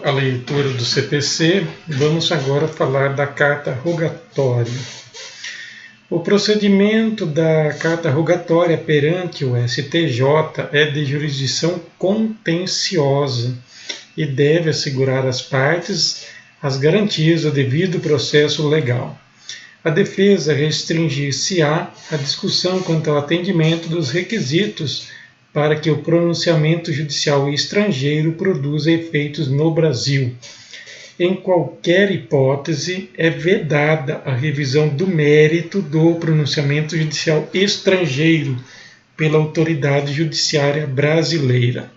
A leitura do CPC, vamos agora falar da carta rogatória. O procedimento da carta rogatória perante o STJ é de jurisdição contenciosa e deve assegurar às partes as garantias do devido processo legal. A defesa restringir-se-á à discussão quanto ao atendimento dos requisitos para que o pronunciamento judicial estrangeiro produza efeitos no Brasil. Em qualquer hipótese, é vedada a revisão do mérito do pronunciamento judicial estrangeiro pela autoridade judiciária brasileira.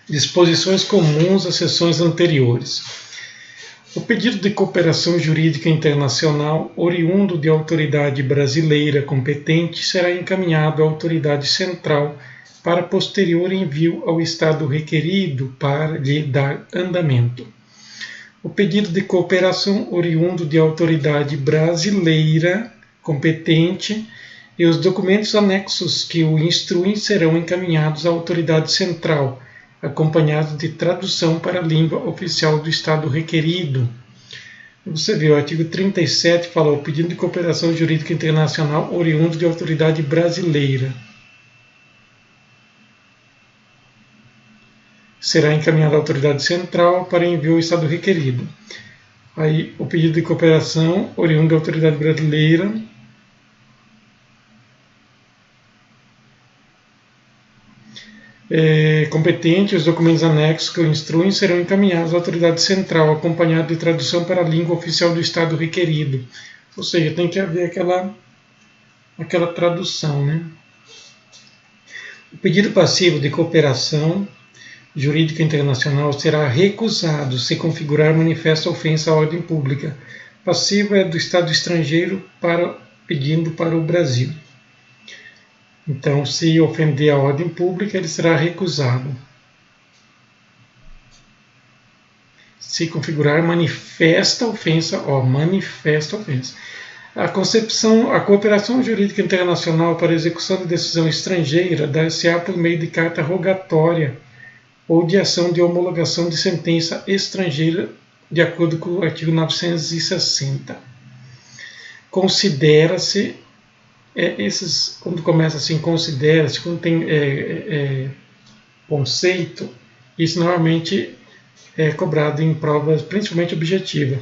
Disposições comuns às sessões anteriores. O pedido de cooperação jurídica internacional, oriundo de autoridade brasileira competente, será encaminhado à autoridade central para posterior envio ao Estado requerido para lhe dar andamento. O pedido de cooperação, oriundo de autoridade brasileira competente, e os documentos anexos que o instruem serão encaminhados à autoridade central, acompanhado de tradução para a língua oficial do Estado requerido. Você vê, o artigo 37 fala o pedido de cooperação jurídica internacional oriundo de autoridade brasileira. Será encaminhado à autoridade central para envio ao Estado requerido. Aí, o pedido de cooperação oriundo da autoridade brasileira competente, os documentos anexos que o instruem serão encaminhados à autoridade central, acompanhado de tradução para a língua oficial do Estado requerido. Ou seja, tem que haver aquela tradução, né? O pedido passivo de cooperação jurídica internacional será recusado se configurar manifesta ofensa à ordem pública. Passivo é do Estado estrangeiro pedindo para o Brasil. Então, se ofender a ordem pública, ele será recusado. Se configurar manifesta ofensa, manifesta ofensa. A cooperação jurídica internacional para execução de decisão estrangeira dar-se-á por meio de carta rogatória ou de ação de homologação de sentença estrangeira, de acordo com o artigo 960. Considera-se quando começa assim, considera-se, quando tem conceito, isso normalmente é cobrado em provas principalmente objetiva.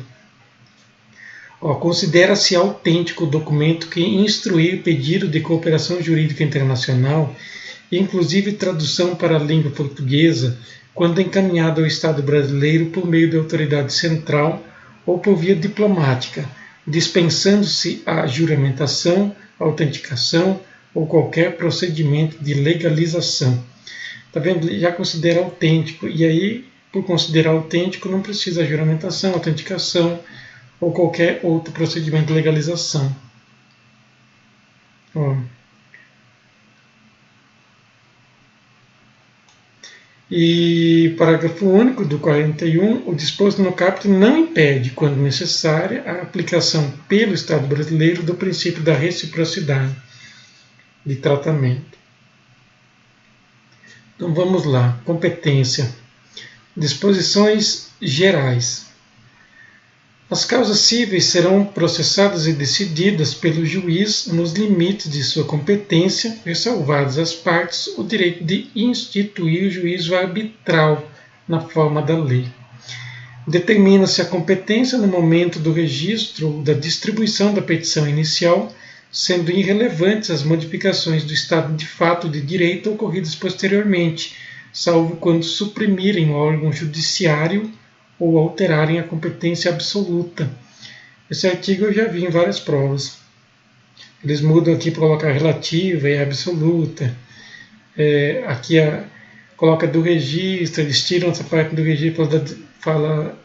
Considera-se autêntico o documento que instruir pedido de cooperação jurídica internacional, inclusive tradução para a língua portuguesa, quando encaminhado ao Estado brasileiro por meio da autoridade central ou por via diplomática, dispensando-se a juramentação, autenticação ou qualquer procedimento de legalização. Está vendo? Já considera autêntico. E aí, por considerar autêntico, não precisa juramentação, autenticação ou qualquer outro procedimento de legalização. E parágrafo único do 41, o disposto no caput não impede, quando necessária, a aplicação pelo Estado brasileiro do princípio da reciprocidade de tratamento. Então vamos lá, competência. Disposições gerais. As causas cíveis serão processadas e decididas pelo juiz nos limites de sua competência, ressalvadas às partes o direito de instituir o juízo arbitral na forma da lei. Determina-se a competência no momento do registro ou da distribuição da petição inicial, sendo irrelevantes as modificações do estado de fato de direito ocorridas posteriormente, salvo quando suprimirem o órgão judiciário ou alterarem a competência absoluta. Esse artigo eu já vi em várias provas. Eles mudam aqui para colocar relativa e absoluta. Aqui coloca do registro, eles tiram essa parte do registro, fala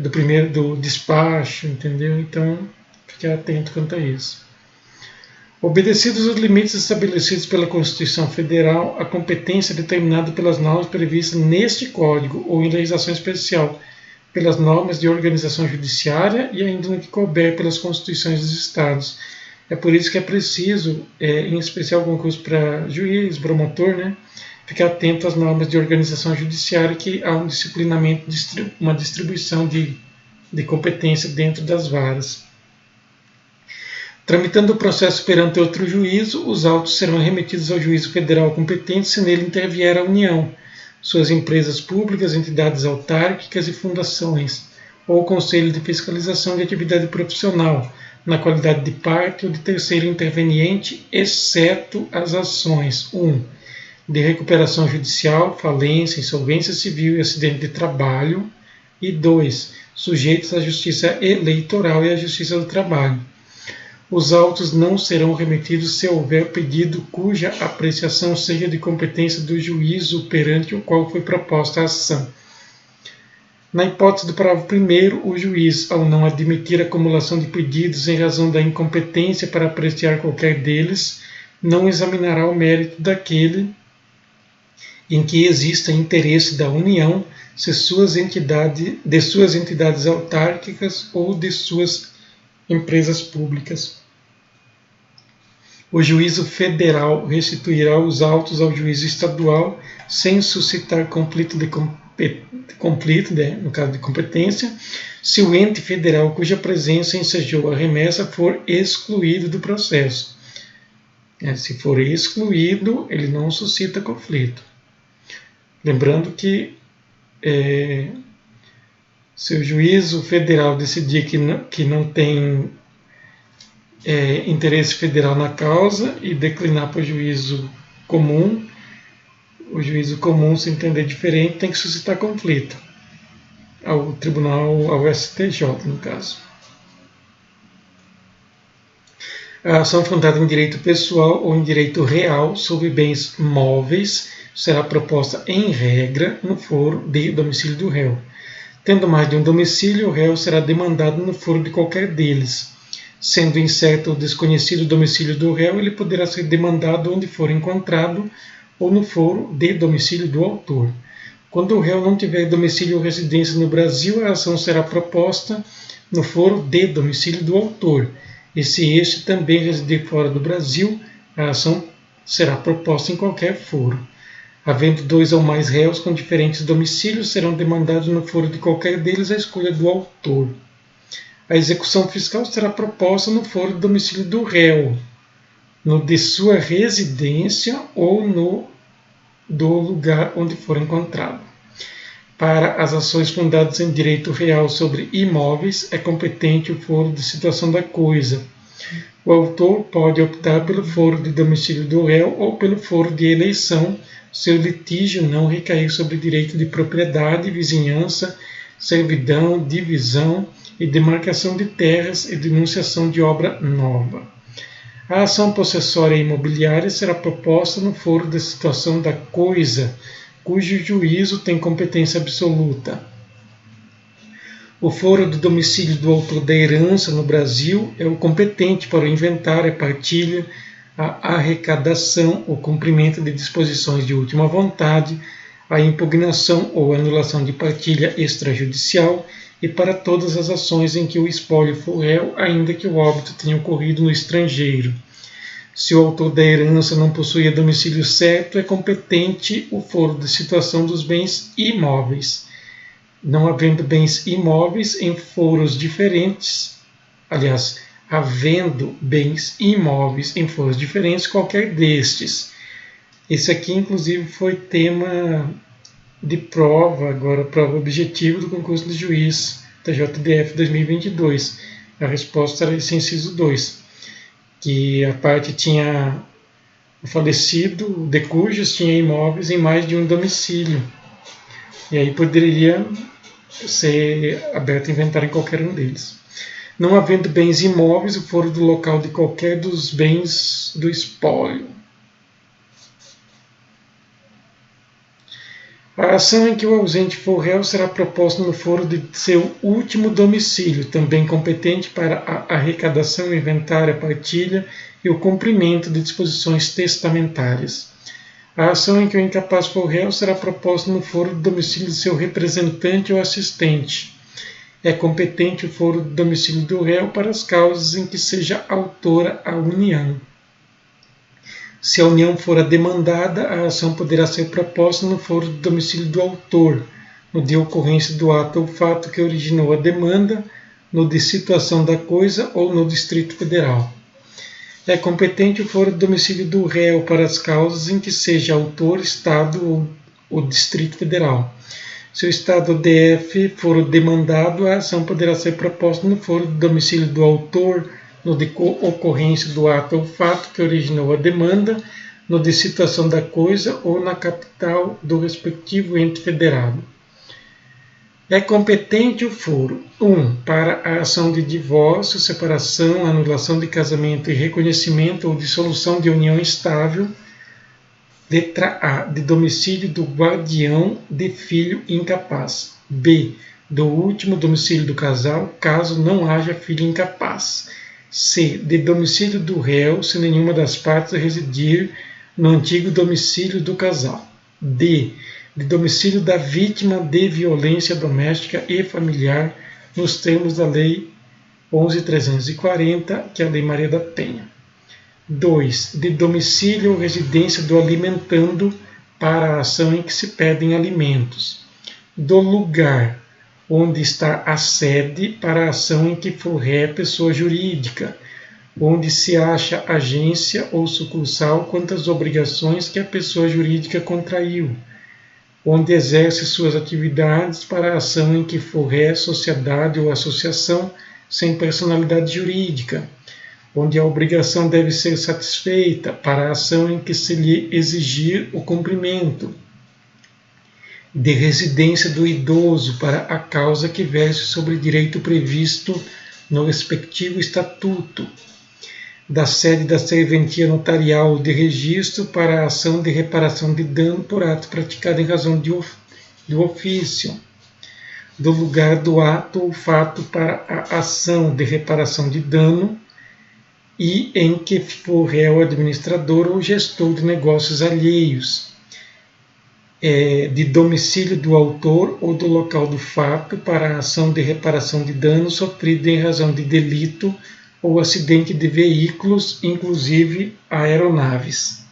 do primeiro, do despacho, entendeu? Então, fique atento quanto a isso. Obedecidos os limites estabelecidos pela Constituição Federal, a competência é determinada pelas normas previstas neste Código ou em legislação especial, pelas normas de organização judiciária e ainda no que couber pelas Constituições dos Estados. É por isso que é preciso, em especial concurso para juiz, promotor, né, ficar atento às normas de organização judiciária, que há um disciplinamento, uma distribuição de competência dentro das varas. Tramitando o processo perante outro juízo, os autos serão remetidos ao juízo federal competente se nele intervier a União, suas empresas públicas, entidades autárquicas e fundações, ou Conselho de Fiscalização de Atividade Profissional, na qualidade de parte ou de terceiro interveniente, exceto as ações 1. De recuperação judicial, falência, insolvência civil e acidente de trabalho, e 2. Sujeitos à Justiça Eleitoral e à Justiça do Trabalho. Os autos não serão remetidos se houver pedido cuja apreciação seja de competência do juízo perante o qual foi proposta a ação. Na hipótese do parágrafo 1º, o juiz, ao não admitir a acumulação de pedidos em razão da incompetência para apreciar qualquer deles, não examinará o mérito daquele em que exista interesse da União, de suas entidades autárquicas ou de suas empresas públicas. O juízo federal restituirá os autos ao juízo estadual sem suscitar conflito, no caso de competência, se o ente federal cuja presença ensejou a remessa for excluído do processo. Se for excluído, ele não suscita conflito. Lembrando que se o juízo federal decidir que não tem interesse federal na causa e declinar para o juízo comum se entender diferente, tem que suscitar conflito ao tribunal, ao STJ, no caso. A ação fundada em direito pessoal ou em direito real sobre bens móveis será proposta em regra no foro de domicílio do réu. Tendo mais de um domicílio, o réu será demandado no foro de qualquer deles. Sendo incerto ou desconhecido o domicílio do réu, ele poderá ser demandado onde for encontrado ou no foro de domicílio do autor. Quando o réu não tiver domicílio ou residência no Brasil, a ação será proposta no foro de domicílio do autor. E se este também residir fora do Brasil, a ação será proposta em qualquer foro. Havendo 2 ou mais réus com diferentes domicílios, serão demandados no foro de qualquer deles à escolha do autor. A execução fiscal será proposta no foro de domicílio do réu, no de sua residência ou do lugar onde for encontrado. Para as ações fundadas em direito real sobre imóveis, é competente o foro de situação da coisa. O autor pode optar pelo foro de domicílio do réu ou pelo foro de eleição, se o litígio não recair sobre direito de propriedade, vizinhança, servidão, divisão e demarcação de terras e denunciação de obra nova. A ação possessória imobiliária será proposta no foro de situação da coisa, cujo juízo tem competência absoluta. O foro do domicílio do autor da herança no Brasil é o competente para o inventário, a partilha, a arrecadação, o cumprimento de disposições de última vontade, a impugnação ou anulação de partilha extrajudicial e para todas as ações em que o espólio for réu, ainda que o óbito tenha ocorrido no estrangeiro. Se o autor da herança não possuía domicílio certo, é competente o foro de situação dos bens imóveis. Não havendo bens imóveis em foros diferentes, havendo bens imóveis em foros diferentes, qualquer destes. Esse aqui, inclusive, foi tema de prova, agora prova objetiva do concurso de juiz TJDF 2022. A resposta era esse inciso 2, que a parte tinha o falecido, o de cujos tinha imóveis em mais de um domicílio. E aí poderia ser aberto inventário em qualquer um deles. Não havendo bens imóveis, o foro do local de qualquer dos bens do espólio. A ação em que o ausente for réu será proposta no foro de seu último domicílio, também competente para a arrecadação, inventário, a partilha e o cumprimento de disposições testamentárias. A ação em que o incapaz for réu será proposta no foro do domicílio de seu representante ou assistente. É competente o foro do domicílio do réu para as causas em que seja autora a União. Se a união for a demandada, a ação poderá ser proposta no foro do domicílio do autor, no de ocorrência do ato ou fato que originou a demanda, no de situação da coisa ou no Distrito Federal. É competente o foro do domicílio do réu para as causas em que seja autor, Estado ou o Distrito Federal. Se o Estado ou DF for demandado, a ação poderá ser proposta no foro do domicílio do autor, no de ocorrência do ato ou fato que originou a demanda, no de situação da coisa ou na capital do respectivo ente federado. É competente o foro 1. Para a ação de divórcio, separação, anulação de casamento e reconhecimento ou dissolução de união estável. Letra A. De domicílio do guardião de filho incapaz. B. Do último domicílio do casal, caso não haja filho incapaz. C. De domicílio do réu, se nenhuma das partes residir no antigo domicílio do casal. D. De domicílio da vítima de violência doméstica e familiar, nos termos da Lei 11.340, que é a Lei Maria da Penha. 2. De domicílio ou residência do alimentando para a ação em que se pedem alimentos. Do lugar onde está a sede para a ação em que for ré pessoa jurídica, onde se acha agência ou sucursal quanto às obrigações que a pessoa jurídica contraiu, onde exerce suas atividades para a ação em que for ré sociedade ou associação sem personalidade jurídica, onde a obrigação deve ser satisfeita para a ação em que se lhe exigir o cumprimento, de residência do idoso para a causa que verse sobre direito previsto no respectivo estatuto, da sede da serventia notarial de registro para a ação de reparação de dano por ato praticado em razão do ofício, do lugar do ato ou fato para a ação de reparação de dano e em que for réu administrador ou gestor de negócios alheios, de domicílio do autor ou do local do fato para a ação de reparação de dano sofrido em razão de delito ou acidente de veículos, inclusive aeronaves.